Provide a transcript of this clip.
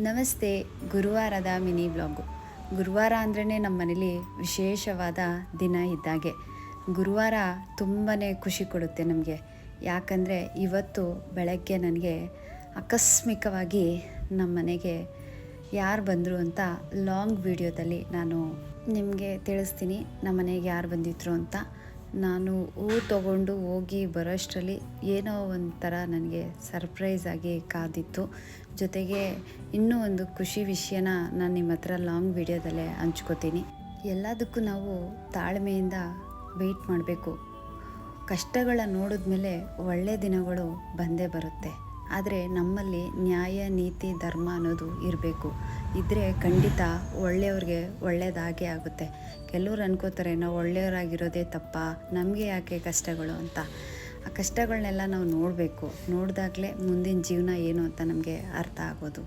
ನಮಸ್ತೆ. ಗುರುವಾರದ mini vlog. ಗುರುವಾರ ಅಂದ್ರೇ ನಮ್ಮ ಮನೇಲಿ ವಿಶೇಷವಾದ ದಿನ ಇದ್ದಾಗೆ. ಗುರುವಾರ ತುಂಬಾ ಖುಷಿ ಕೊಡುತ್ತೆ ನಮಗೆ. ಯಾಕಂದರೆ ಇವತ್ತು ಬೆಳಗ್ಗೆ ನನಗೆ ಆಕಸ್ಮಿಕವಾಗಿ ನಮ್ಮ ಮನೆಗೆ ಯಾರು ಬಂದರು ಅಂತ ಲಾಂಗ್ ವಿಡಿಯೋದಲ್ಲಿ ನಾನು ನಿಮಗೆ ತಿಳಿಸ್ತೀನಿ. ನಮ್ಮ ಮನೆಗೆ ಯಾರು ಬಂದಿದ್ರು ಅಂತ. ನಾನು ಹೂ ತೊಗೊಂಡು ಹೋಗಿ ಬರೋಷ್ಟರಲ್ಲಿ ಏನೋ ಒಂಥರ ನನಗೆ ಸರ್ಪ್ರೈಸ್ ಆಗಿ ಕಾದಿತ್ತು. ಜೊತೆಗೆ ಇನ್ನೂ ಒಂದು ಖುಷಿ ವಿಷಯನ ನಾನು ನಿಮ್ಮ ಹತ್ರ ಲಾಂಗ್ ವಿಡಿಯೋದಲ್ಲೇ ಹಂಚ್ಕೋತೀನಿ. ಎಲ್ಲದಕ್ಕೂ ನಾವು ತಾಳ್ಮೆಯಿಂದ ವೆಯ್ಟ್ ಮಾಡಬೇಕು. ಕಷ್ಟಗಳ ನೋಡಿದ್ಮೇಲೆ ಒಳ್ಳೆಯ ದಿನಗಳು ಬಂದೇ ಬರುತ್ತೆ. ಆದರೆ ನಮ್ಮಲ್ಲಿ ನ್ಯಾಯ, ನೀತಿ, ಧರ್ಮ ಅನ್ನೋದು ಇರಬೇಕು. ಇದ್ದರೆ ಖಂಡಿತ ಒಳ್ಳೆಯವ್ರಿಗೆ ಒಳ್ಳೆಯದಾಗೇ ಆಗುತ್ತೆ. ಕೆಲವ್ರು ಅನ್ಕೋತಾರೆ ನಾವು ಒಳ್ಳೆಯವರಾಗಿರೋದೇ ತಪ್ಪ, ನಮಗೆ ಯಾಕೆ ಕಷ್ಟಗಳು ಅಂತ. ಆ ಕಷ್ಟಗಳನ್ನೆಲ್ಲ ನಾವು ನೋಡಬೇಕು. ನೋಡಿದಾಗಲೇ ಮುಂದಿನ ಜೀವನ ಏನು ಅಂತ ನಮಗೆ ಅರ್ಥ ಆಗೋದು.